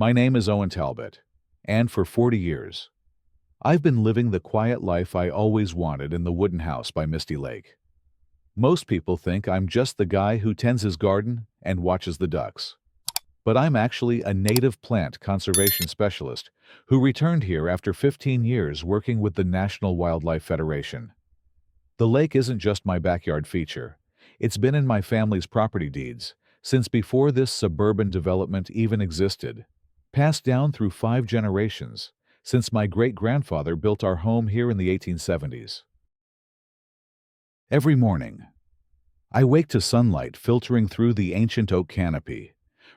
My name is Owen Talbot, and for 40 years, I've been living the quiet life I always wanted in the wooden house by Misty Lake. Most people think I'm just the guy who tends his garden and watches the ducks. But I'm actually a native plant conservation specialist who returned here after 15 years working with the National Wildlife Federation. The lake isn't just my backyard feature. It's been in my family's property deeds since before this suburban development even existed, passed down through 5 generations since my great-grandfather built our home here in the 1870s. Every morning, I wake to sunlight filtering through the ancient oak canopy,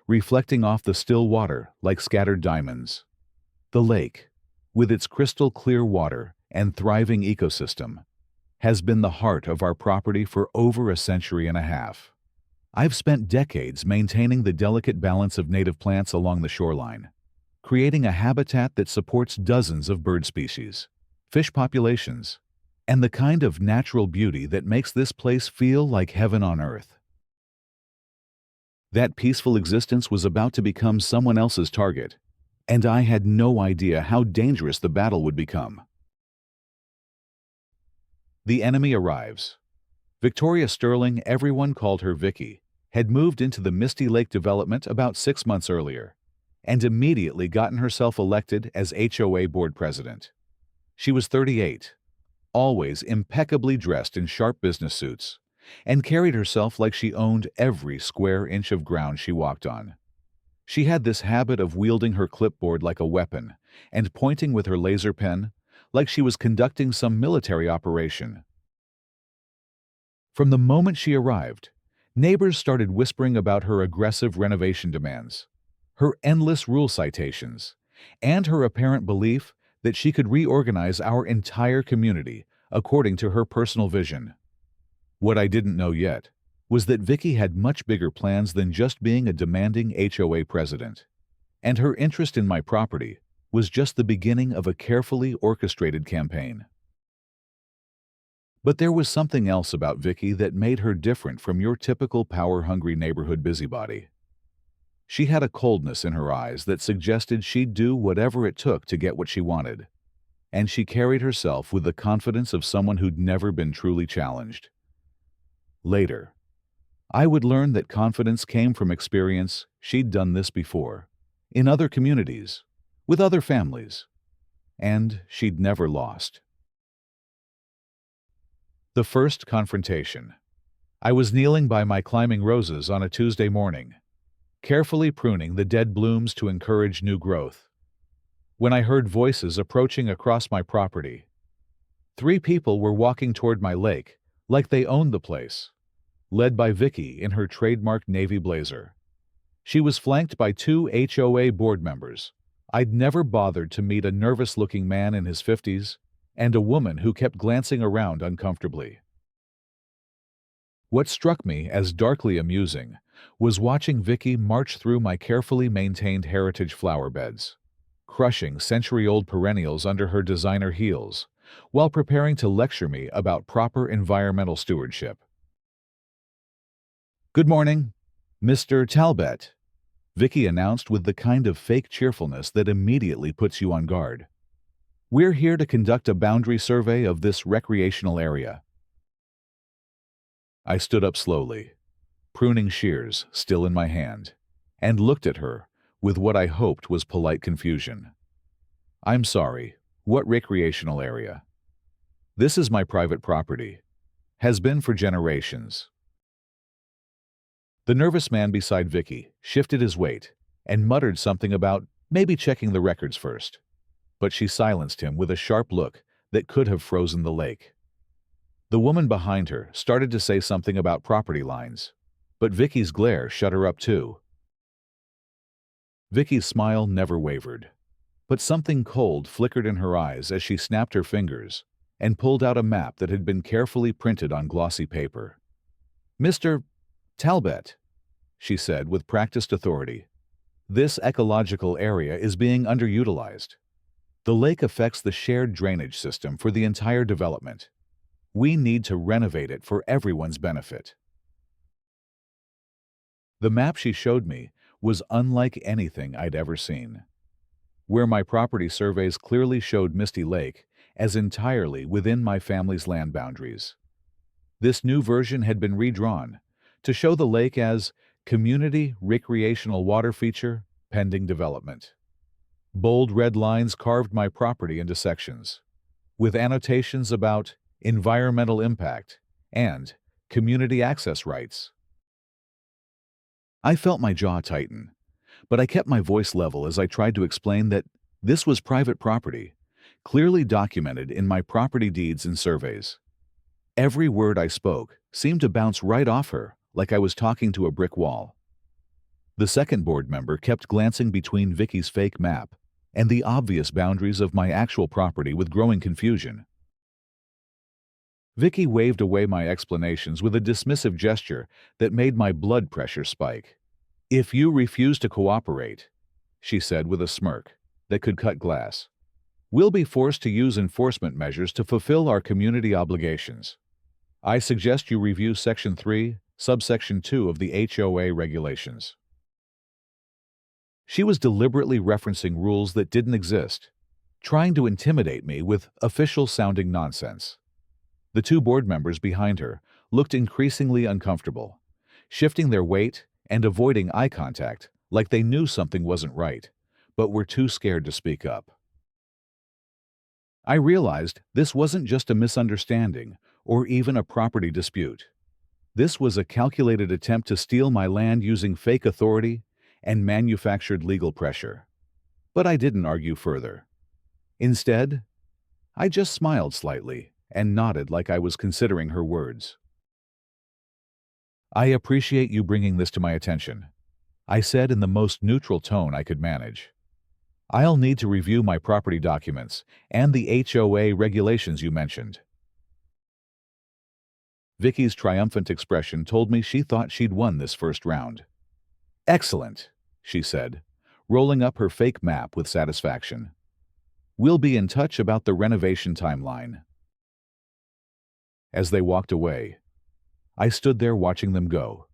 reflecting off the still water like scattered diamonds. The lake, with its crystal-clear water and thriving ecosystem, has been the heart of our property for over a century and a half. I've spent decades maintaining the delicate balance of native plants along the shoreline, creating a habitat that supports dozens of bird species, fish populations, and the kind of natural beauty that makes this place feel like heaven on earth. That peaceful existence was about to become someone else's target, and I had no idea how dangerous the battle would become. The enemy arrives. Victoria Sterling, everyone called her Vicky, had moved into the Misty Lake development about 6 months earlier, and immediately gotten herself elected as HOA board president. She was 38, always impeccably dressed in sharp business suits, and carried herself like she owned every square inch of ground she walked on. She had this habit of wielding her clipboard like a weapon and pointing with her laser pen like she was conducting some military operation. From the moment she arrived, neighbors started whispering about her aggressive renovation demands, her endless rule citations, and her apparent belief that she could reorganize our entire community according to her personal vision. What I didn't know yet was that Vicky had much bigger plans than just being a demanding HOA president, and her interest in my property was just the beginning of a carefully orchestrated campaign. But there was something else about Vicky that made her different from your typical power-hungry neighborhood busybody. She had a coldness in her eyes that suggested she'd do whatever it took to get what she wanted, and she carried herself with the confidence of someone who'd never been truly challenged. Later, I would learn that confidence came from experience. She'd done this before, in other communities, with other families, and she'd never lost. The first confrontation. I was kneeling by my climbing roses on a Tuesday morning, carefully pruning the dead blooms to encourage new growth, when I heard voices approaching across my property. 3 people were walking toward my lake like they owned the place, led by Vicky in her trademark navy blazer. She was flanked by 2 HOA board members. I'd never bothered to meet a nervous-looking man in his 50s and a woman who kept glancing around uncomfortably. What struck me as darkly amusing was watching Vicky march through my carefully maintained heritage flower beds, crushing century-old perennials under her designer heels, while preparing to lecture me about proper environmental stewardship. "Good morning, Mr. Talbot," Vicky announced with the kind of fake cheerfulness that immediately puts you on guard. "We're here to conduct a boundary survey of this recreational area." I stood up slowly, pruning shears still in my hand, and looked at her with what I hoped was polite confusion. "I'm sorry, what recreational area?" "This is my private property. Has been for generations." The nervous man beside Vicky shifted his weight and muttered something about maybe checking the records first, but she silenced him with a sharp look that could have frozen the lake. The woman behind her started to say something about property lines, but Vicky's glare shut her up too. Vicky's smile never wavered, but something cold flickered in her eyes as she snapped her fingers and pulled out a map that had been carefully printed on glossy paper. "Mr. Talbot," she said with practiced authority, "this ecological area is being underutilized. The lake affects the shared drainage system for the entire development. We need to renovate it for everyone's benefit." The map she showed me was unlike anything I'd ever seen. Where my property surveys clearly showed Misty Lake as entirely within my family's land boundaries. This new version had been redrawn to show the lake as community recreational water feature pending development. Bold red lines carved my property into sections, with annotations about environmental impact and community access rights. I felt my jaw tighten, but I kept my voice level as I tried to explain that this was private property, clearly documented in my property deeds and surveys. Every word I spoke seemed to bounce right off her, like I was talking to a brick wall. The second board member kept glancing between Vicky's fake map and the obvious boundaries of my actual property with growing confusion. Vicky waved away my explanations with a dismissive gesture that made my blood pressure spike. "If you refuse to cooperate," she said with a smirk that could cut glass, "we'll be forced to use enforcement measures to fulfill our community obligations. I suggest you review Section 3, Subsection 2 of the HOA regulations." She was deliberately referencing rules that didn't exist, trying to intimidate me with official-sounding nonsense. The two board members behind her looked increasingly uncomfortable, shifting their weight and avoiding eye contact like they knew something wasn't right, but were too scared to speak up. I realized this wasn't just a misunderstanding or even a property dispute. This was a calculated attempt to steal my land using fake authority and manufactured legal pressure. But I didn't argue further. Instead, I just smiled slightly and nodded like I was considering her words. "I appreciate you bringing this to my attention," I said in the most neutral tone I could manage. "I'll need to review my property documents and the HOA regulations you mentioned." Vicky's triumphant expression told me she thought she'd won this first round. "Excellent," she said, rolling up her fake map with satisfaction. "We'll be in touch about the renovation timeline." As they walked away, I stood there watching them go,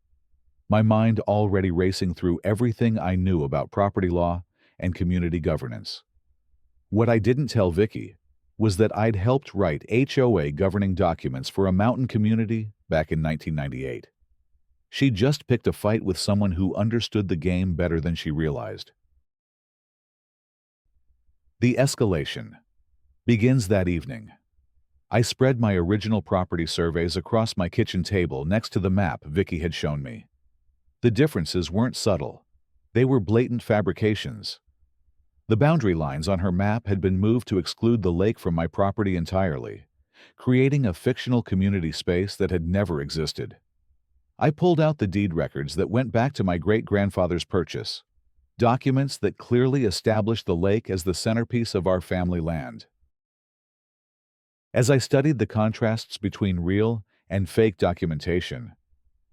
my mind already racing through everything I knew about property law and community governance. What I didn't tell Vicky was that I'd helped write HOA governing documents for a mountain community back in 1998. She just picked a fight with someone who understood the game better than she realized. The escalation begins that evening. I spread my original property surveys across my kitchen table next to the map Vicky had shown me. The differences weren't subtle. They were blatant fabrications. The boundary lines on her map had been moved to exclude the lake from my property entirely, creating a fictional community space that had never existed. I pulled out the deed records that went back to my great-grandfather's purchase, documents that clearly established the lake as the centerpiece of our family land. As I studied the contrasts between real and fake documentation,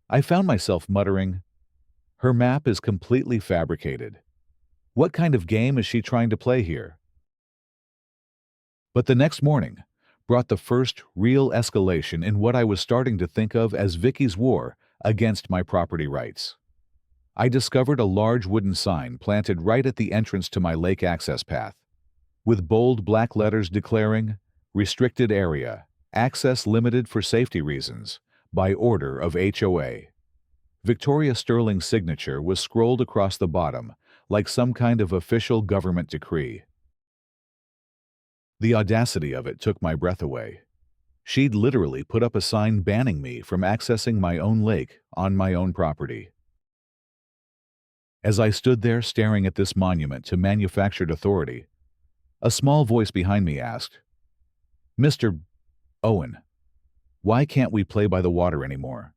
I found myself muttering, "Her map is completely fabricated. What kind of game is she trying to play here?" But the next morning brought the first real escalation in what I was starting to think of as Vicky's war against my property rights. I discovered a large wooden sign planted right at the entrance to my lake access path, with bold black letters declaring, "Restricted area, access limited for safety reasons, by order of HOA." Victoria Sterling's signature was scrolled across the bottom, like some kind of official government decree. The audacity of it took my breath away. She'd literally put up a sign banning me from accessing my own lake on my own property. As I stood there staring at this monument to manufactured authority, a small voice behind me asked, "Mr. Owen, why can't we play by the water anymore?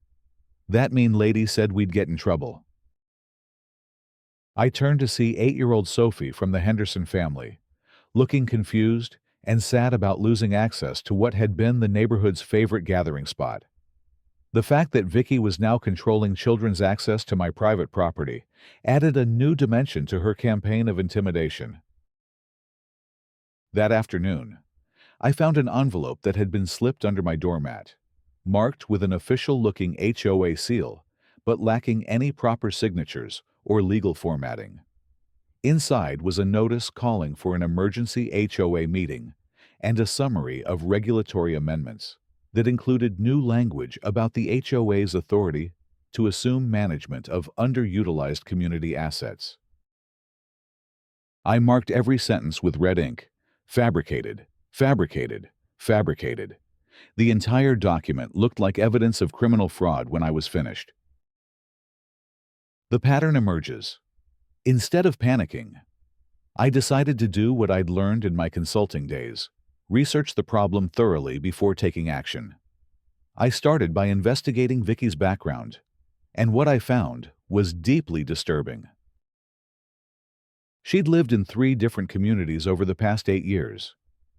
That mean lady said we'd get in trouble." I turned to see 8-year-old Sophie from the Henderson family, looking confused and sad about losing access to what had been the neighborhood's favorite gathering spot. The fact that Vicky was now controlling children's access to my private property added a new dimension to her campaign of intimidation. That afternoon, I found an envelope that had been slipped under my doormat, marked with an official-looking HOA seal, but lacking any proper signatures or legal formatting. Inside was a notice calling for an emergency HOA meeting and a summary of regulatory amendments that included new language about the HOA's authority to assume management of underutilized community assets. I marked every sentence with red ink. Fabricated, fabricated, fabricated. The entire document looked like evidence of criminal fraud when I was finished. The pattern emerges. Instead of panicking, I decided to do what I'd learned in my consulting days: research the problem thoroughly before taking action. I started by investigating Vicky's background, and what I found was deeply disturbing. She'd lived in 3 different communities over the past 8 years,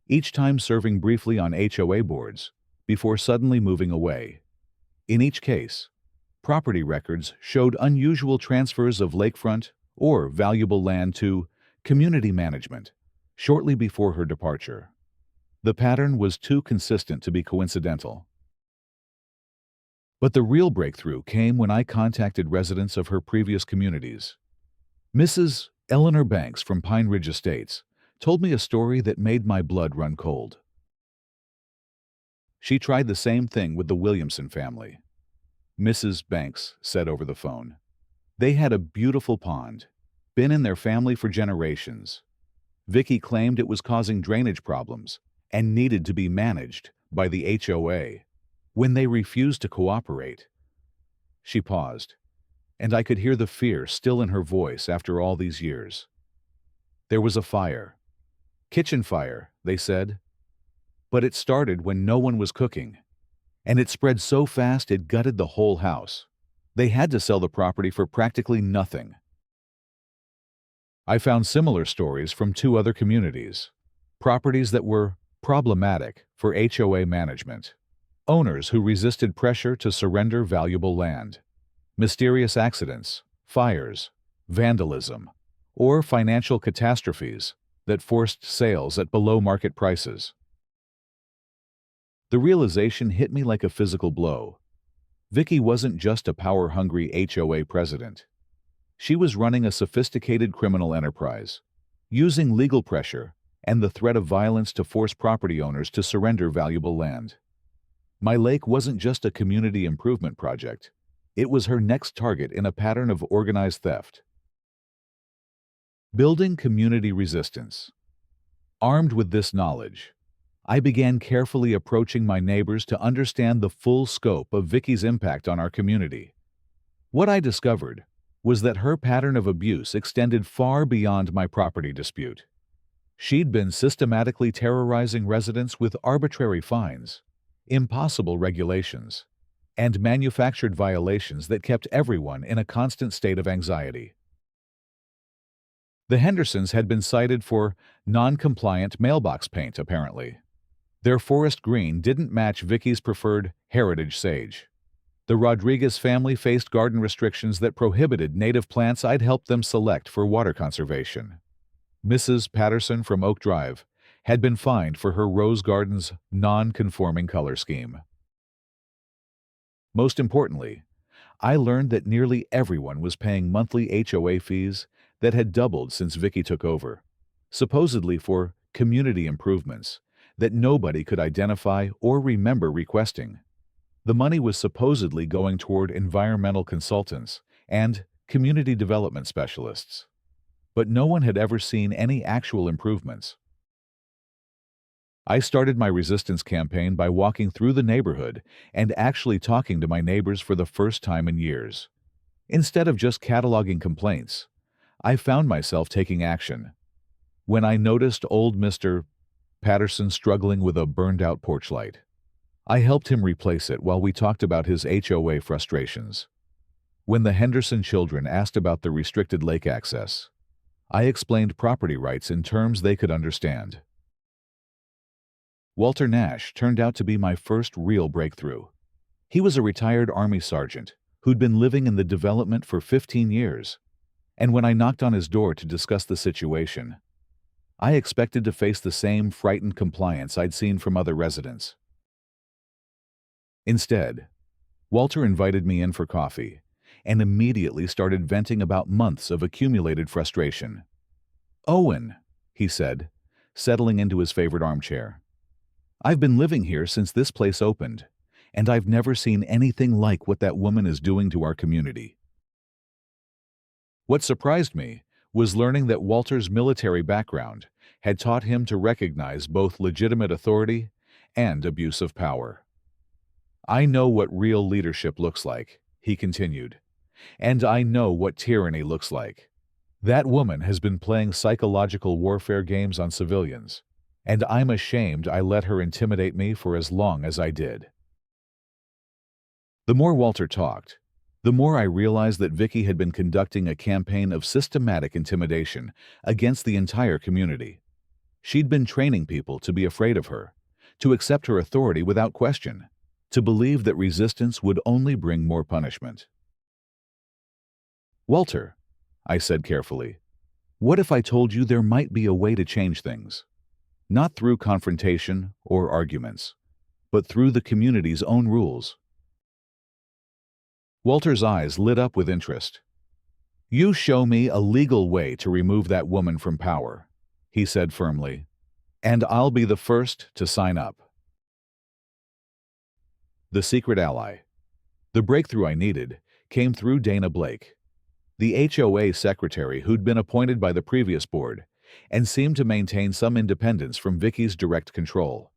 each time serving briefly on HOA boards before suddenly moving away. In each case, property records showed unusual transfers of lakefront or valuable land to community management shortly before her departure. The pattern was too consistent to be coincidental. But the real breakthrough came when I contacted residents of her previous communities. Mrs. Eleanor Banks from Pine Ridge Estates told me a story that made my blood run cold. She tried the same thing with the Williamson family. Mrs. Banks said over the phone, they had a beautiful pond, been in their family for generations. Vicky claimed it was causing drainage problems and needed to be managed by the HOA. When they refused to cooperate, she paused, and I could hear the fear still in her voice after all these years. There was a fire. Kitchen fire, they said. But it started when no one was cooking, and it spread so fast it gutted the whole house. They had to sell the property for practically nothing. I found similar stories from 2 other communities, properties that were problematic for HOA management, owners who resisted pressure to surrender valuable land, mysterious accidents, fires, vandalism, or financial catastrophes that forced sales at below-market prices. The realization hit me like a physical blow. Vicky wasn't just a power-hungry HOA president. She was running a sophisticated criminal enterprise, using legal pressure and the threat of violence to force property owners to surrender valuable land. My lake wasn't just a community improvement project. It was her next target in a pattern of organized theft. Building community resistance. Armed with this knowledge, I began carefully approaching my neighbors to understand the full scope of Vicky's impact on our community. What I discovered was that her pattern of abuse extended far beyond my property dispute. She'd been systematically terrorizing residents with arbitrary fines, impossible regulations, and manufactured violations that kept everyone in a constant state of anxiety. The Hendersons had been cited for non-compliant mailbox paint, apparently. Their forest green didn't match Vicky's preferred heritage sage. The Rodriguez family faced garden restrictions that prohibited native plants I'd helped them select for water conservation. Mrs. Patterson from Oak Drive had been fined for her rose garden's non-conforming color scheme. Most importantly, I learned that nearly everyone was paying monthly HOA fees that had doubled since Vicky took over, supposedly for community improvements that nobody could identify or remember requesting. The money was supposedly going toward environmental consultants and community development specialists, but no one had ever seen any actual improvements. I started my resistance campaign by walking through the neighborhood and actually talking to my neighbors for the first time in years. Instead of just cataloging complaints, I found myself taking action. When I noticed old Mr. Patterson struggling with a burned-out porch light, I helped him replace it while we talked about his HOA frustrations. When the Henderson children asked about the restricted lake access, I explained property rights in terms they could understand. Walter Nash turned out to be my first real breakthrough. He was a retired Army sergeant who'd been living in the development for 15 years, and when I knocked on his door to discuss the situation, I expected to face the same frightened compliance I'd seen from other residents. Instead, Walter invited me in for coffee and immediately started venting about months of accumulated frustration. "Owen," he said, settling into his favorite armchair, "I've been living here since this place opened, and I've never seen anything like what that woman is doing to our community." What surprised me was learning that Walter's military background had taught him to recognize both legitimate authority and abuse of power. "I know what real leadership looks like," he continued, "and I know what tyranny looks like. That woman has been playing psychological warfare games on civilians, and I'm ashamed I let her intimidate me for as long as I did." The more Walter talked, the more I realized that Vicky had been conducting a campaign of systematic intimidation against the entire community. She'd been training people to be afraid of her, to accept her authority without question, to believe that resistance would only bring more punishment. "Walter," I said carefully, "what if I told you there might be a way to change things? Not through confrontation or arguments, but through the community's own rules." Walter's eyes lit up with interest. "You show me a legal way to remove that woman from power," he said firmly, "and I'll be the first to sign up." The secret ally. The breakthrough I needed came through Dana Blake, the HOA secretary who'd been appointed by the previous board and seemed to maintain some independence from Vicky's direct control.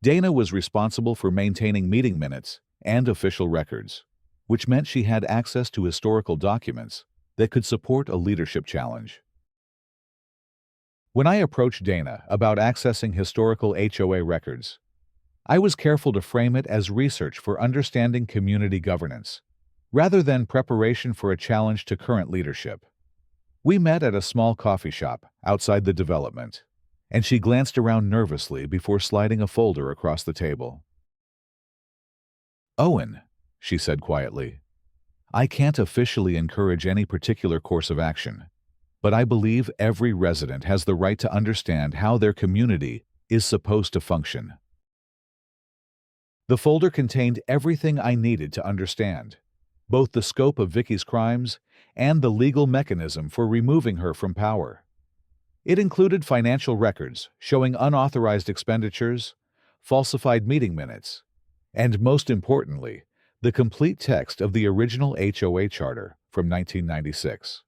Dana was responsible for maintaining meeting minutes and official records, which meant she had access to historical documents that could support a leadership challenge. When I approached Dana about accessing historical HOA records, I was careful to frame it as research for understanding community governance, rather than preparation for a challenge to current leadership. We met at a small coffee shop outside the development, and she glanced around nervously before sliding a folder across the table. "Owen," she said quietly, "I can't officially encourage any particular course of action, but I believe every resident has the right to understand how their community is supposed to function." The folder contained everything I needed to understand, both the scope of Vicky's crimes and the legal mechanism for removing her from power. It included financial records showing unauthorized expenditures, falsified meeting minutes, and most importantly, the complete text of the original HOA charter from 1996.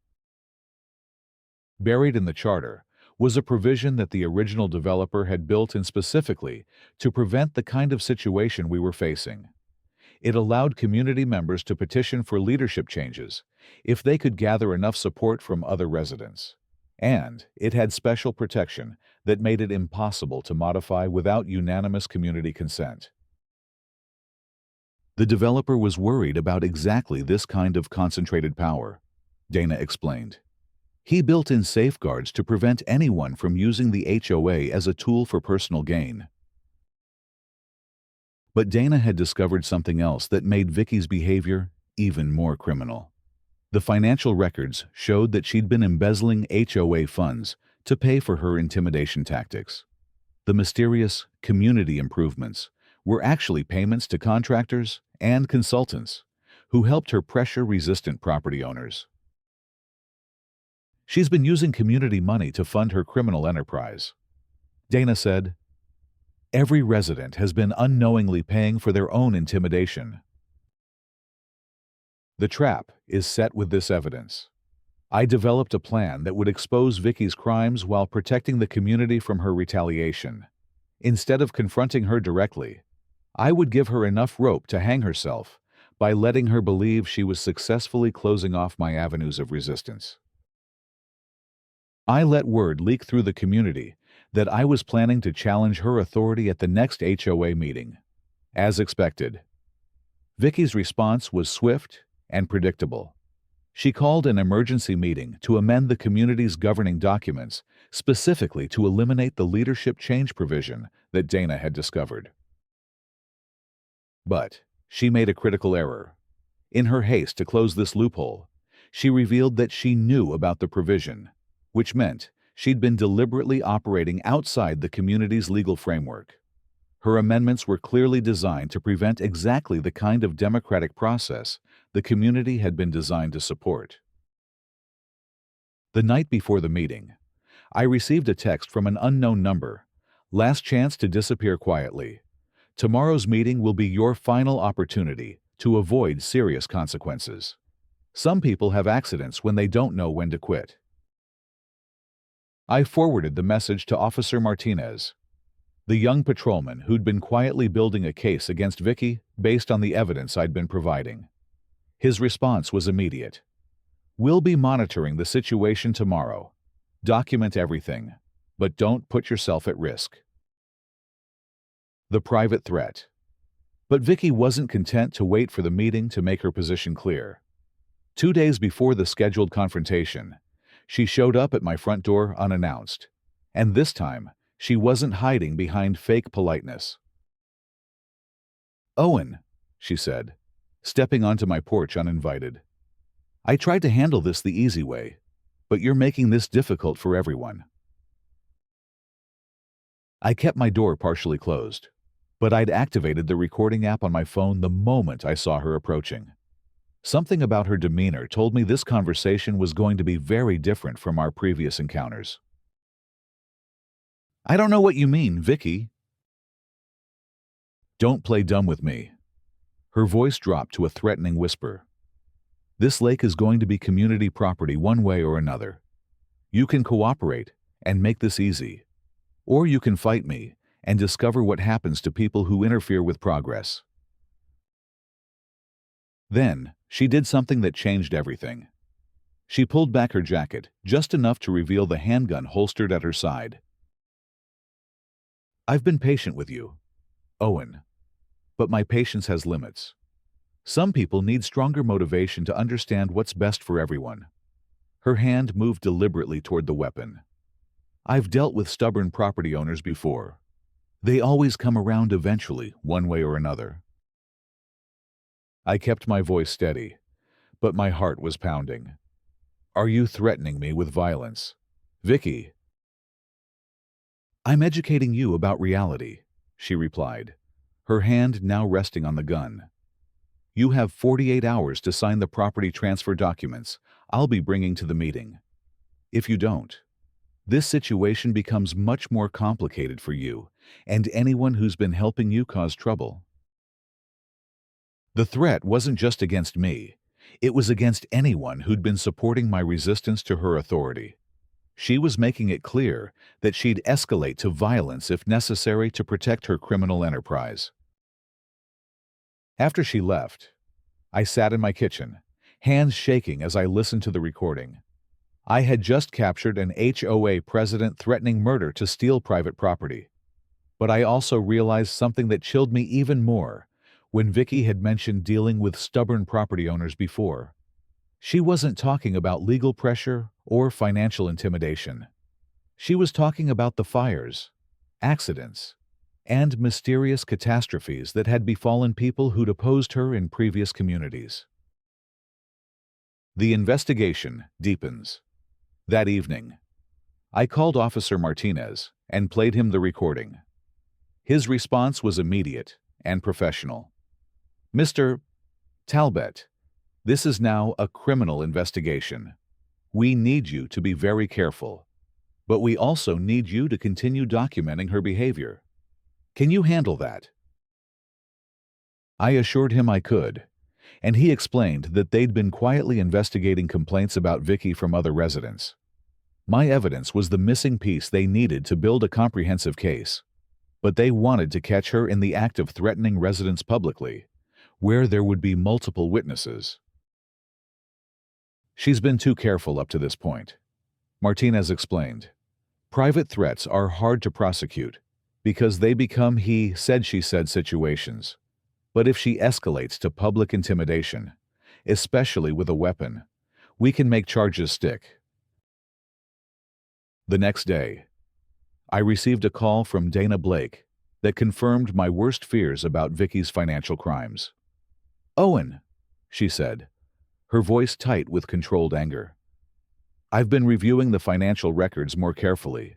Buried in the charter was a provision that the original developer had built in specifically to prevent the kind of situation we were facing. It allowed community members to petition for leadership changes if they could gather enough support from other residents. And it had special protection that made it impossible to modify without unanimous community consent. The developer was worried about exactly this kind of concentrated power, Dana explained. He built in safeguards to prevent anyone from using the HOA as a tool for personal gain. But Dana had discovered something else that made Vicky's behavior even more criminal. The financial records showed that she'd been embezzling HOA funds to pay for her intimidation tactics. The mysterious community improvements were actually payments to contractors and consultants who helped her pressure resistant property owners. She's been using community money to fund her criminal enterprise. Dana said, "Every resident has been unknowingly paying for their own intimidation." The trap is set with this evidence. I developed a plan that would expose Vicky's crimes while protecting the community from her retaliation. Instead of confronting her directly, I would give her enough rope to hang herself by letting her believe she was successfully closing off my avenues of resistance. I let word leak through the community that I was planning to challenge her authority at the next HOA meeting. As expected, Vicky's response was swift and predictable. She called an emergency meeting to amend the community's governing documents, specifically to eliminate the leadership change provision that Dana had discovered. But she made a critical error. In her haste to close this loophole, she revealed that she knew about the provision, which meant she'd been deliberately operating outside the community's legal framework. Her amendments were clearly designed to prevent exactly the kind of democratic process the community had been designed to support. The night before the meeting, I received a text from an unknown number. Last chance to disappear quietly. Tomorrow's meeting will be your final opportunity to avoid serious consequences. Some people have accidents when they don't know when to quit. I forwarded the message to Officer Martinez, the young patrolman who'd been quietly building a case against Vicky based on the evidence I'd been providing. His response was immediate. "We'll be monitoring the situation tomorrow. Document everything, but don't put yourself at risk." The private threat. But Vicky wasn't content to wait for the meeting to make her position clear. 2 days before the scheduled confrontation, she showed up at my front door unannounced. And this time, she wasn't hiding behind fake politeness. "Owen," she said, stepping onto my porch uninvited. "I tried to handle this the easy way, but you're making this difficult for everyone." I kept my door partially closed, but I'd activated the recording app on my phone the moment I saw her approaching. Something about her demeanor told me this conversation was going to be very different from our previous encounters. "I don't know what you mean, Vicky." "Don't play dumb with me." Her voice dropped to a threatening whisper. "This lake is going to be community property one way or another. You can cooperate and make this easy, or you can fight me and discover what happens to people who interfere with progress." Then, she did something that changed everything. She pulled back her jacket, just enough to reveal the handgun holstered at her side. "I've been patient with you, Owen, but my patience has limits. Some people need stronger motivation to understand what's best for everyone." Her hand moved deliberately toward the weapon. "I've dealt with stubborn property owners before. They always come around eventually, one way or another." I kept my voice steady, but my heart was pounding. "Are you threatening me with violence, Vicky?" "I'm educating you about reality," she replied, her hand now resting on the gun. "You have 48 hours to sign the property transfer documents I'll be bringing to the meeting. If you don't, this situation becomes much more complicated for you and anyone who's been helping you cause trouble." The threat wasn't just against me. It was against anyone who'd been supporting my resistance to her authority. She was making it clear that she'd escalate to violence if necessary to protect her criminal enterprise. After she left, I sat in my kitchen, hands shaking as I listened to the recording. I had just captured an HOA president threatening murder to steal private property. But I also realized something that chilled me even more when Vicky had mentioned dealing with stubborn property owners before. She wasn't talking about legal pressure or financial intimidation. She was talking about the fires, accidents, and mysterious catastrophes that had befallen people who'd opposed her in previous communities. The investigation deepens. That evening, I called Officer Martinez and played him the recording. His response was immediate and professional. "Mr. Talbot, this is now a criminal investigation. We need you to be very careful, but we also need you to continue documenting her behavior. Can you handle that?" I assured him I could, and he explained that they'd been quietly investigating complaints about Vicky from other residents. My evidence was the missing piece they needed to build a comprehensive case, but they wanted to catch her in the act of threatening residents publicly, where there would be multiple witnesses. "She's been too careful up to this point," Martinez explained. "Private threats are hard to prosecute because they become he said she said situations. But if she escalates to public intimidation, especially with a weapon, we can make charges stick." The next day, I received a call from Dana Blake that confirmed my worst fears about Vicky's financial crimes. "Owen," she said, her voice tight with controlled anger. "I've been reviewing the financial records more carefully.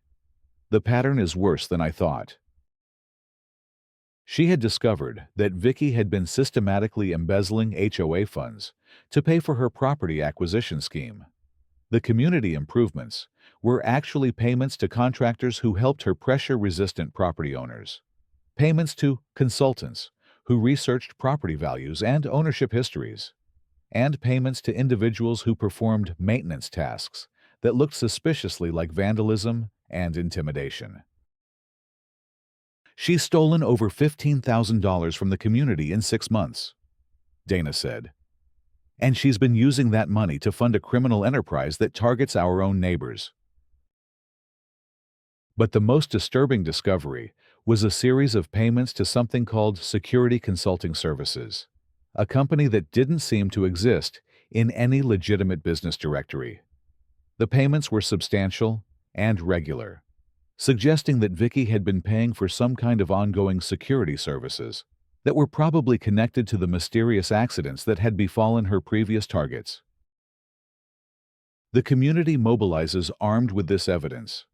The pattern is worse than I thought." She had discovered that Vicky had been systematically embezzling HOA funds to pay for her property acquisition scheme. The community improvements were actually payments to contractors who helped her pressure-resistant property owners, payments to consultants who researched property values and ownership histories, and payments to individuals who performed maintenance tasks that looked suspiciously like vandalism and intimidation. She's stolen over $15,000 from the community in 6 months, Dana said. And she's been using that money to fund a criminal enterprise that targets our own neighbors. But the most disturbing discovery was a series of payments to something called Security Consulting Services, a company that didn't seem to exist in any legitimate business directory. The payments were substantial and regular, suggesting that Vicky had been paying for some kind of ongoing security services that were probably connected to the mysterious accidents that had befallen her previous targets. The community mobilizes armed with this evidence.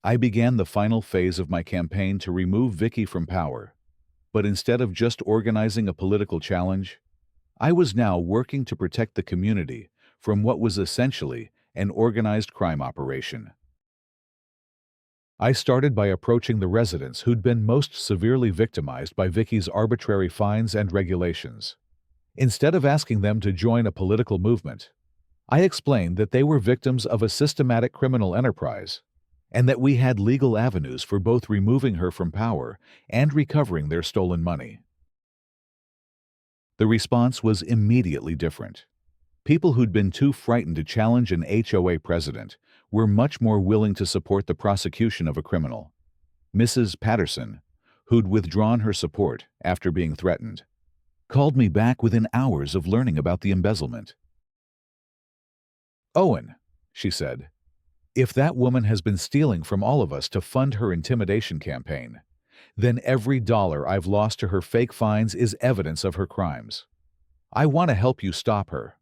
I began the final phase of my campaign to remove Vicky from power, but instead of just organizing a political challenge, I was now working to protect the community from what was essentially an organized crime operation. I started by approaching the residents who'd been most severely victimized by Vicky's arbitrary fines and regulations. Instead of asking them to join a political movement, I explained that they were victims of a systematic criminal enterprise and that we had legal avenues for both removing her from power and recovering their stolen money. The response was immediately different. People who'd been too frightened to challenge an HOA president were much more willing to support the prosecution of a criminal. Mrs. Patterson, who'd withdrawn her support after being threatened, called me back within hours of learning about the embezzlement. "Owen," she said, "if that woman has been stealing from all of us to fund her intimidation campaign, then every dollar I've lost to her fake fines is evidence of her crimes. I want to help you stop her."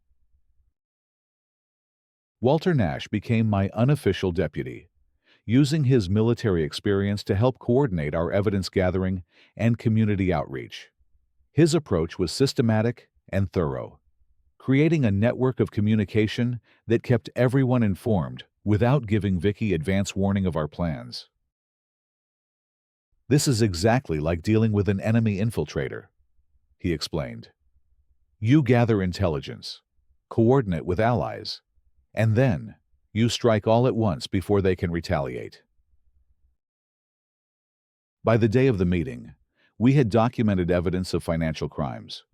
Walter Nash became my unofficial deputy, using his military experience to help coordinate our evidence gathering and community outreach. His approach was systematic and thorough, creating a network of communication that kept everyone informed without giving Vicky advance warning of our plans. "This is exactly like dealing with an enemy infiltrator," he explained. "You gather intelligence, coordinate with allies, and then you strike all at once before they can retaliate." By the day of the meeting, we had documented evidence of financial crimes,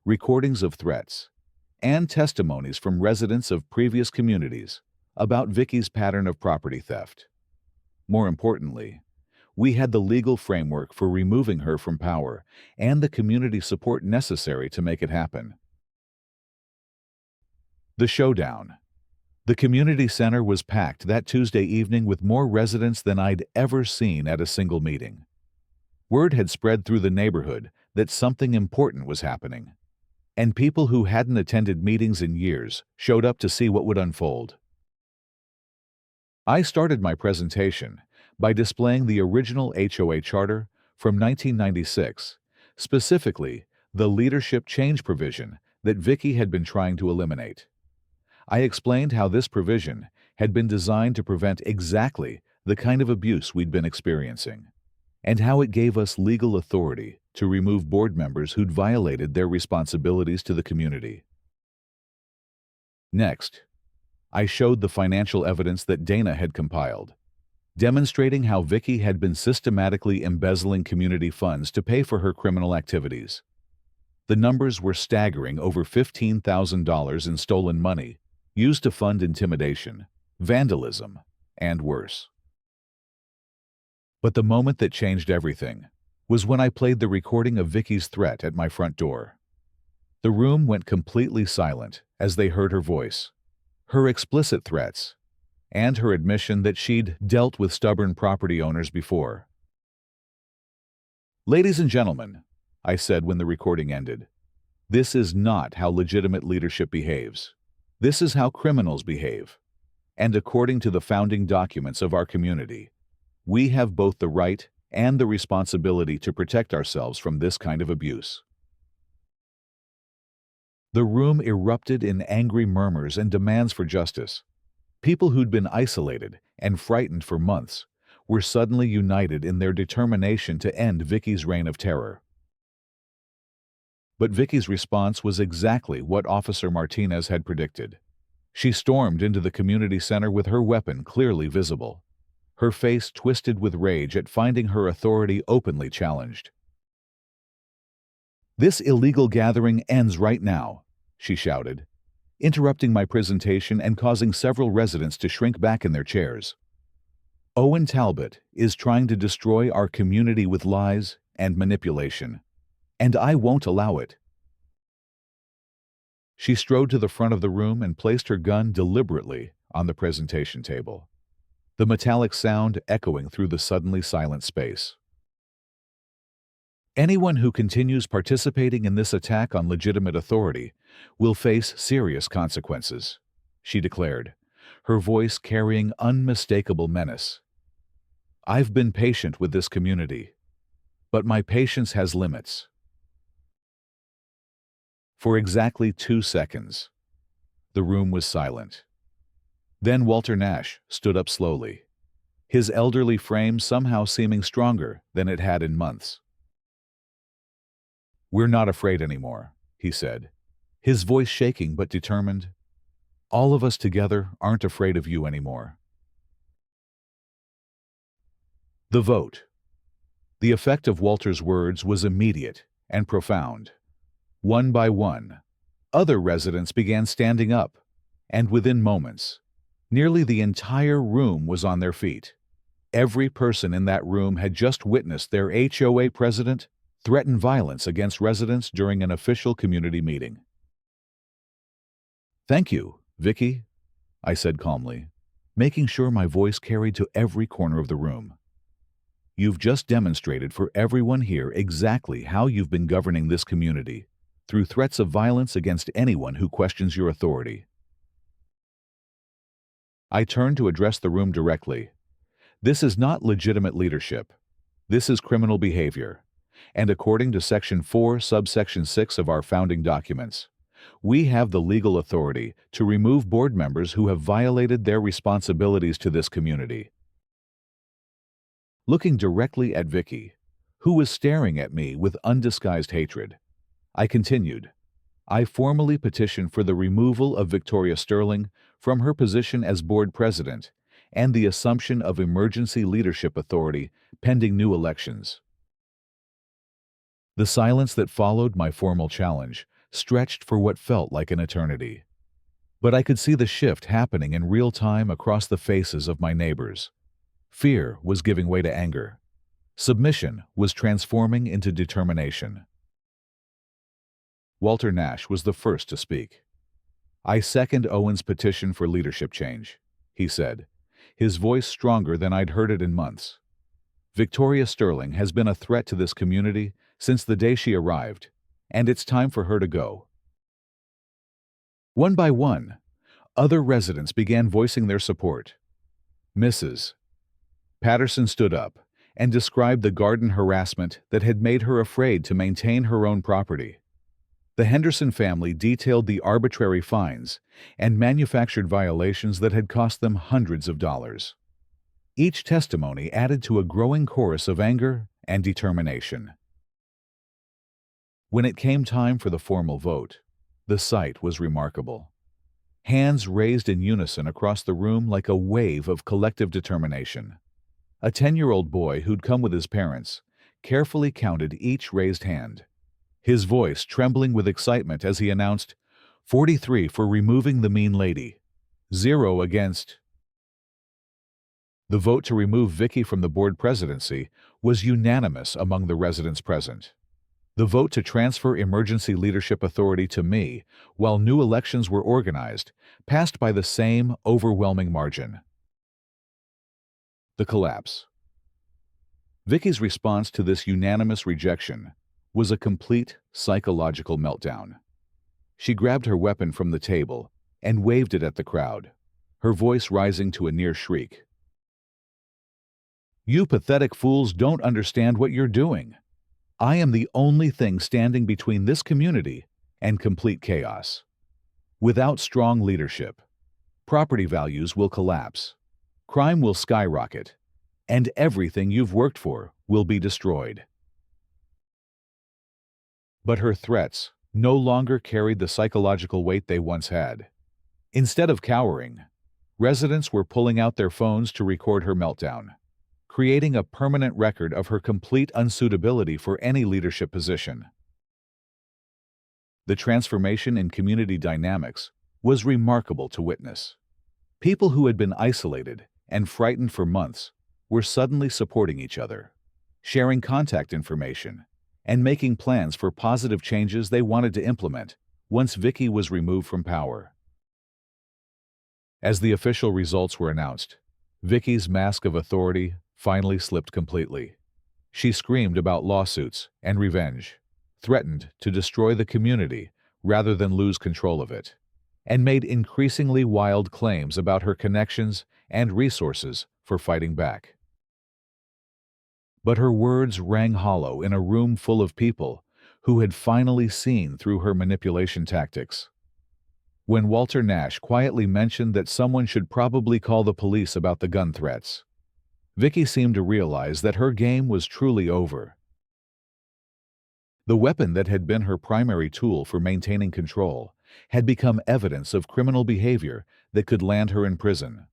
recordings of threats, and testimonies from residents of previous communities about Vicky's pattern of property theft. More importantly, we had the legal framework for removing her from power and the community support necessary to make it happen. The showdown. The community center was packed that Tuesday evening with more residents than I'd ever seen at a single meeting. Word had spread through the neighborhood that something important was happening, and people who hadn't attended meetings in years showed up to see what would unfold. I started my presentation by displaying the original HOA charter from 1996, specifically the leadership change provision that Vicky had been trying to eliminate. I explained how this provision had been designed to prevent exactly the kind of abuse we'd been experiencing, and how it gave us legal authority to remove board members who'd violated their responsibilities to the community. Next, I showed the financial evidence that Dana had compiled, demonstrating how Vicky had been systematically embezzling community funds to pay for her criminal activities. The numbers were staggering: over $15,000 in stolen money used to fund intimidation, vandalism, and worse. But the moment that changed everything was when I played the recording of Vicky's threat at my front door. The room went completely silent as they heard her voice, her explicit threats, and her admission that she'd dealt with stubborn property owners before. "Ladies and gentlemen," I said when the recording ended, "this is not how legitimate leadership behaves. This is how criminals behave. And according to the founding documents of our community, we have both the right and the responsibility to protect ourselves from this kind of abuse. The room erupted in angry murmurs and demands for justice. People who'd been isolated and frightened for months were suddenly united in their determination to end Vicky's reign of terror. But Vicky's response was exactly what Officer Martinez had predicted. She stormed into the community center with her weapon clearly visible, her face twisted with rage at finding her authority openly challenged. "This illegal gathering ends right now," she shouted, interrupting my presentation and causing several residents to shrink back in their chairs. "Owen Talbot is trying to destroy our community with lies and manipulation, and I won't allow it." She strode to the front of the room and placed her gun deliberately on the presentation table, the metallic sound echoing through the suddenly silent space. "Anyone who continues participating in this attack on legitimate authority will face serious consequences," she declared, her voice carrying unmistakable menace. "I've been patient with this community, but my patience has limits." For exactly 2 seconds, the room was silent. Then Walter Nash stood up slowly, his elderly frame somehow seeming stronger than it had in months. "We're not afraid anymore," he said, his voice shaking but determined. "All of us together aren't afraid of you anymore." The vote. The effect of Walter's words was immediate and profound. One by one, other residents began standing up, and within moments, nearly the entire room was on their feet. Every person in that room had just witnessed their HOA president threaten violence against residents during an official community meeting. "Thank you, Vicky," I said calmly, making sure my voice carried to every corner of the room. "You've just demonstrated for everyone here exactly how you've been governing this community, through threats of violence against anyone who questions your authority." I turned to address the room directly. "This is not legitimate leadership. This is criminal behavior. And according to Section 4, Subsection 6 of our founding documents, we have the legal authority to remove board members who have violated their responsibilities to this community." Looking directly at Vicky, who was staring at me with undisguised hatred, I continued, "I formally petition for the removal of Victoria Sterling from her position as board president and the assumption of emergency leadership authority pending new elections." The silence that followed my formal challenge stretched for what felt like an eternity. But I could see the shift happening in real time across the faces of my neighbors. Fear was giving way to anger. Submission was transforming into determination. Walter Nash was the first to speak. "I second Owen's petition for leadership change," he said, his voice stronger than I'd heard it in months. "Victoria Sterling has been a threat to this community since the day she arrived, and it's time for her to go." One by one, other residents began voicing their support. Mrs. Patterson stood up and described the garden harassment that had made her afraid to maintain her own property. The Henderson family detailed the arbitrary fines and manufactured violations that had cost them hundreds of dollars. Each testimony added to a growing chorus of anger and determination. When it came time for the formal vote, the sight was remarkable. Hands raised in unison across the room like a wave of collective determination. A 10-year-old boy who'd come with his parents carefully counted each raised hand, his voice trembling with excitement as he announced, 43 for removing the mean lady, 0 against. The vote to remove Vicky from the board presidency was unanimous among the residents present. The vote to transfer emergency leadership authority to me, while new elections were organized, passed by the same overwhelming margin. The collapse. Vicky's response to this unanimous rejection was a complete psychological meltdown. She grabbed her weapon from the table and waved it at the crowd, her voice rising to a near shriek. You pathetic fools don't understand what you're doing. I am the only thing standing between this community and complete chaos. Without strong leadership, property values will collapse, crime will skyrocket, and everything you've worked for will be destroyed. But her threats no longer carried the psychological weight they once had. Instead of cowering, residents were pulling out their phones to record her meltdown, creating a permanent record of her complete unsuitability for any leadership position. The transformation in community dynamics was remarkable to witness. People who had been isolated and frightened for months were suddenly supporting each other, sharing contact information, and making plans for positive changes they wanted to implement once Vicky was removed from power. As the official results were announced, Vicky's mask of authority finally slipped completely. She screamed about lawsuits and revenge, threatened to destroy the community rather than lose control of it, and made increasingly wild claims about her connections and resources for fighting back. But her words rang hollow in a room full of people who had finally seen through her manipulation tactics. When Walter Nash quietly mentioned that someone should probably call the police about the gun threats, Vicky seemed to realize that her game was truly over. The weapon that had been her primary tool for maintaining control had become evidence of criminal behavior that could land her in prison.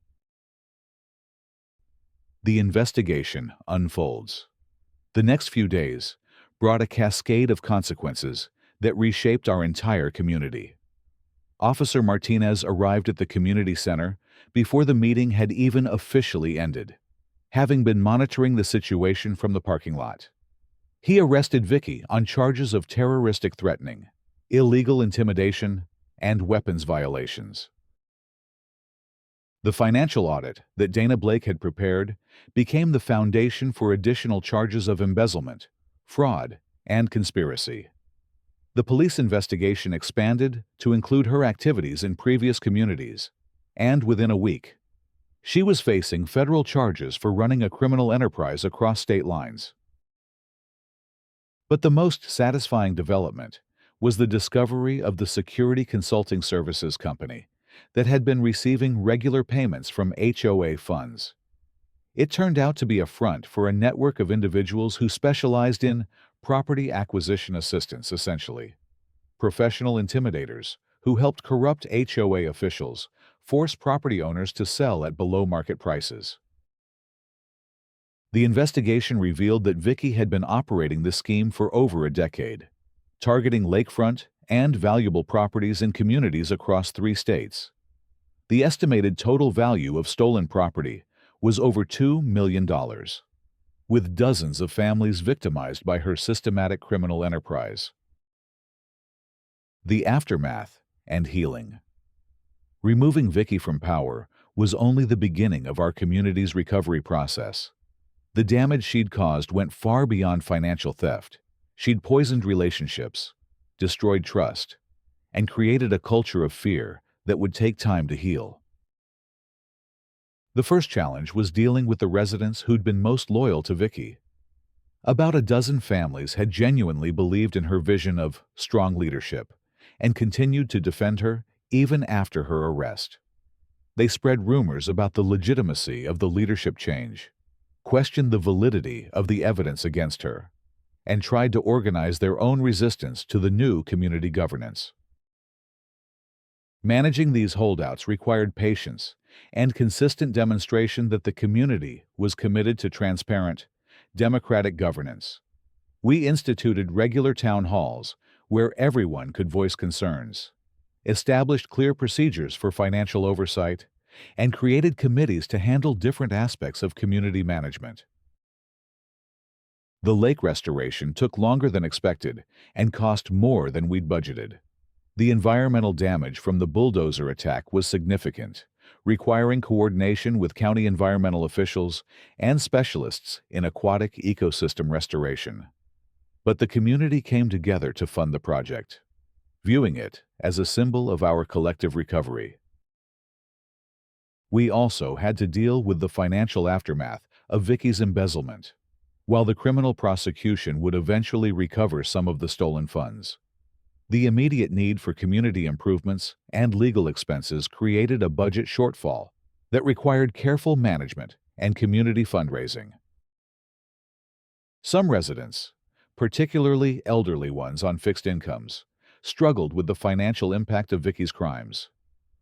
The investigation unfolds. The next few days brought a cascade of consequences that reshaped our entire community. Officer Martinez arrived at the community center before the meeting had even officially ended, having been monitoring the situation from the parking lot. He arrested Vicky on charges of terroristic threatening, illegal intimidation, and weapons violations. The financial audit that Dana Blake had prepared became the foundation for additional charges of embezzlement, fraud, and conspiracy. The police investigation expanded to include her activities in previous communities, and within a week, she was facing federal charges for running a criminal enterprise across state lines. But the most satisfying development was the discovery of the security consulting services company that had been receiving regular payments from HOA funds. It turned out to be a front for a network of individuals who specialized in property acquisition assistance, essentially. Professional intimidators who helped corrupt HOA officials force property owners to sell at below-market prices. The investigation revealed that Vicky had been operating this scheme for over a decade, targeting lakefront and valuable properties in communities across 3 states. The estimated total value of stolen property was over $2 million, with dozens of families victimized by her systematic criminal enterprise. The aftermath and healing. Removing Vicky from power was only the beginning of our community's recovery process. The damage she'd caused went far beyond financial theft. She'd poisoned relationships, destroyed trust, and created a culture of fear that would take time to heal. The first challenge was dealing with the residents who'd been most loyal to Vicky. About a dozen families had genuinely believed in her vision of strong leadership and continued to defend her even after her arrest. They spread rumors about the legitimacy of the leadership change, questioned the validity of the evidence against her, and tried to organize their own resistance to the new community governance. Managing these holdouts required patience and consistent demonstration that the community was committed to transparent, democratic governance. We instituted regular town halls where everyone could voice concerns, established clear procedures for financial oversight, and created committees to handle different aspects of community management. The lake restoration took longer than expected and cost more than we'd budgeted. The environmental damage from the bulldozer attack was significant, requiring coordination with county environmental officials and specialists in aquatic ecosystem restoration. But the community came together to fund the project, viewing it as a symbol of our collective recovery. We also had to deal with the financial aftermath of Vicky's embezzlement, while the criminal prosecution would eventually recover some of the stolen funds. The immediate need for community improvements and legal expenses created a budget shortfall that required careful management and community fundraising. Some residents, particularly elderly ones on fixed incomes, struggled with the financial impact of Vicky's crimes.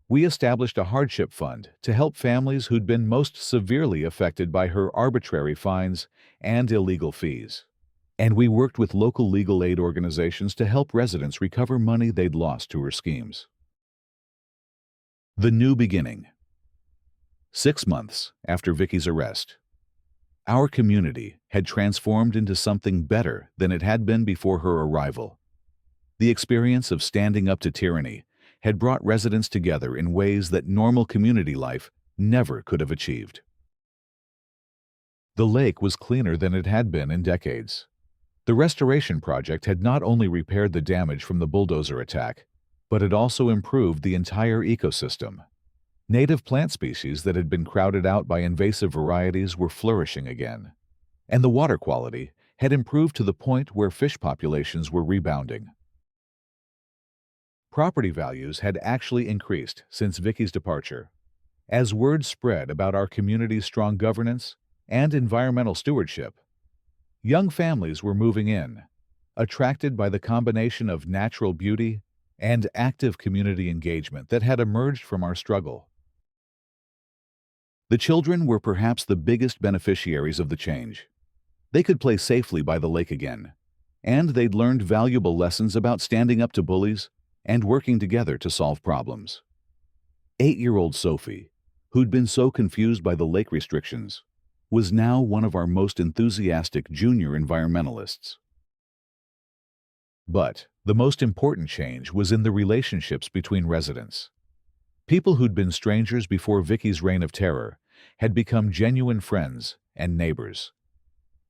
We established a hardship fund to help families who'd been most severely affected by her arbitrary fines and illegal fees. And we worked with local legal aid organizations to help residents recover money they'd lost to her schemes. The new beginning. 6 months after Vicky's arrest, our community had transformed into something better than it had been before her arrival. The experience of standing up to tyranny had brought residents together in ways that normal community life never could have achieved. The lake was cleaner than it had been in decades. The restoration project had not only repaired the damage from the bulldozer attack, but it also improved the entire ecosystem. Native plant species that had been crowded out by invasive varieties were flourishing again, and the water quality had improved to the point where fish populations were rebounding. Property values had actually increased since Vicky's departure, as word spread about our community's strong governance and environmental stewardship. Young families were moving in, attracted by the combination of natural beauty and active community engagement that had emerged from our struggle. The children were perhaps the biggest beneficiaries of the change. They could play safely by the lake again, and they'd learned valuable lessons about standing up to bullies and working together to solve problems. 8-year-old Sophie, who'd been so confused by the lake restrictions, was now one of our most enthusiastic junior environmentalists. But the most important change was in the relationships between residents. People who'd been strangers before Vicky's reign of terror had become genuine friends and neighbors.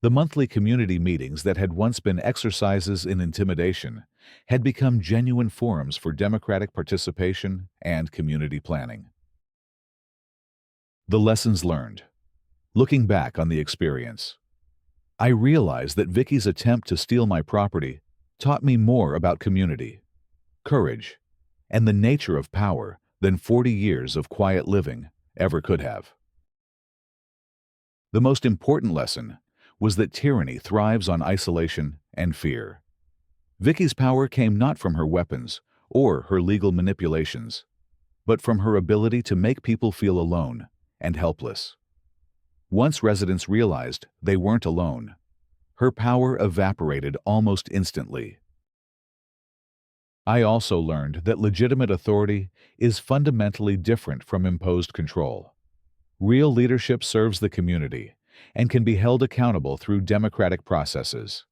The monthly community meetings that had once been exercises in intimidation had become genuine forums for democratic participation and community planning. The lessons learned. Looking back on the experience, I realized that Vicky's attempt to steal my property taught me more about community, courage, and the nature of power than 40 years of quiet living ever could have. The most important lesson was that tyranny thrives on isolation and fear. Vicky's power came not from her weapons or her legal manipulations, but from her ability to make people feel alone and helpless. Once residents realized they weren't alone, her power evaporated almost instantly. I also learned that legitimate authority is fundamentally different from imposed control. Real leadership serves the community and can be held accountable through democratic processes.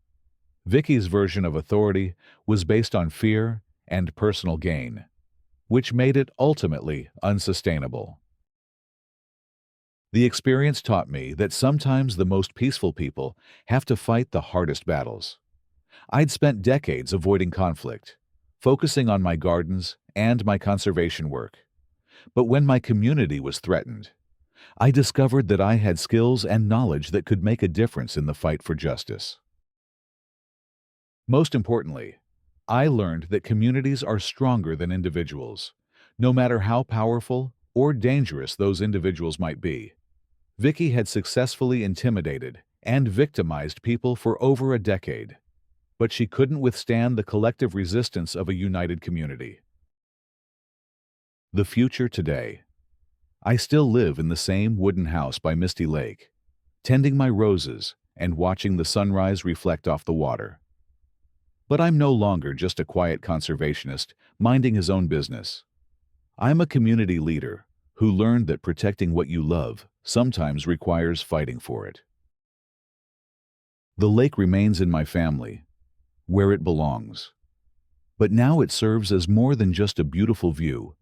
Vicky's version of authority was based on fear and personal gain, which made it ultimately unsustainable. The experience taught me that sometimes the most peaceful people have to fight the hardest battles. I'd spent decades avoiding conflict, focusing on my gardens and my conservation work. But when my community was threatened, I discovered that I had skills and knowledge that could make a difference in the fight for justice. Most importantly, I learned that communities are stronger than individuals, no matter how powerful or dangerous those individuals might be. Vicky had successfully intimidated and victimized people for over a decade, but she couldn't withstand the collective resistance of a united community. The future today. I still live in the same wooden house by Misty Lake, tending my roses and watching the sunrise reflect off the water. But I'm no longer just a quiet conservationist minding his own business. I'm a community leader who learned that protecting what you love sometimes requires fighting for it. The lake remains in my family, where it belongs. But now it serves as more than just a beautiful view.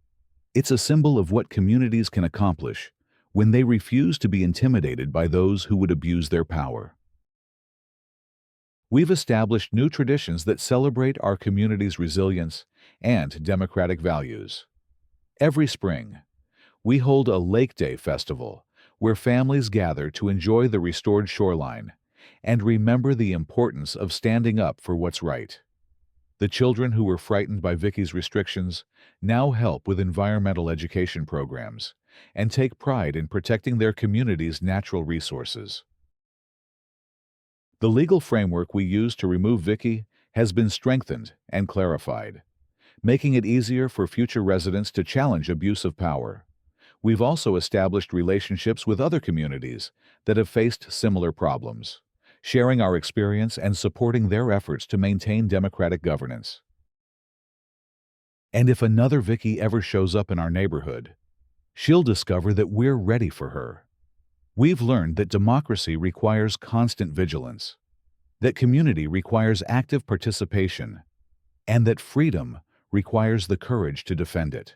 It's a symbol of what communities can accomplish when they refuse to be intimidated by those who would abuse their power. We've established new traditions that celebrate our community's resilience and democratic values. Every spring, we hold a Lake Day festival where families gather to enjoy the restored shoreline and remember the importance of standing up for what's right. The children who were frightened by Vicky's restrictions now help with environmental education programs and take pride in protecting their community's natural resources. The legal framework we used to remove Vicky has been strengthened and clarified, making it easier for future residents to challenge abuse of power. We've also established relationships with other communities that have faced similar problems, sharing our experience and supporting their efforts to maintain democratic governance. And if another Vicky ever shows up in our neighborhood, she'll discover that we're ready for her. We've learned that democracy requires constant vigilance, that community requires active participation, and that freedom requires the courage to defend it.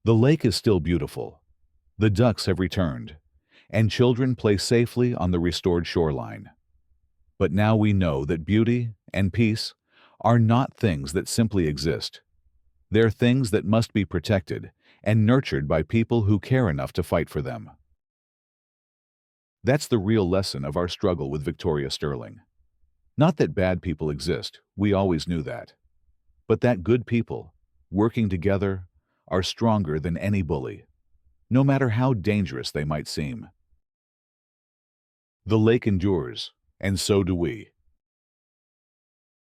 The lake is still beautiful. The ducks have returned, and children play safely on the restored shoreline. But now we know that beauty and peace are not things that simply exist. They're things that must be protected and nurtured by people who care enough to fight for them. That's the real lesson of our struggle with Victoria Sterling. Not that bad people exist, we always knew that. But that good people, working together, are stronger than any bully, no matter how dangerous they might seem. The lake endures, and so do we.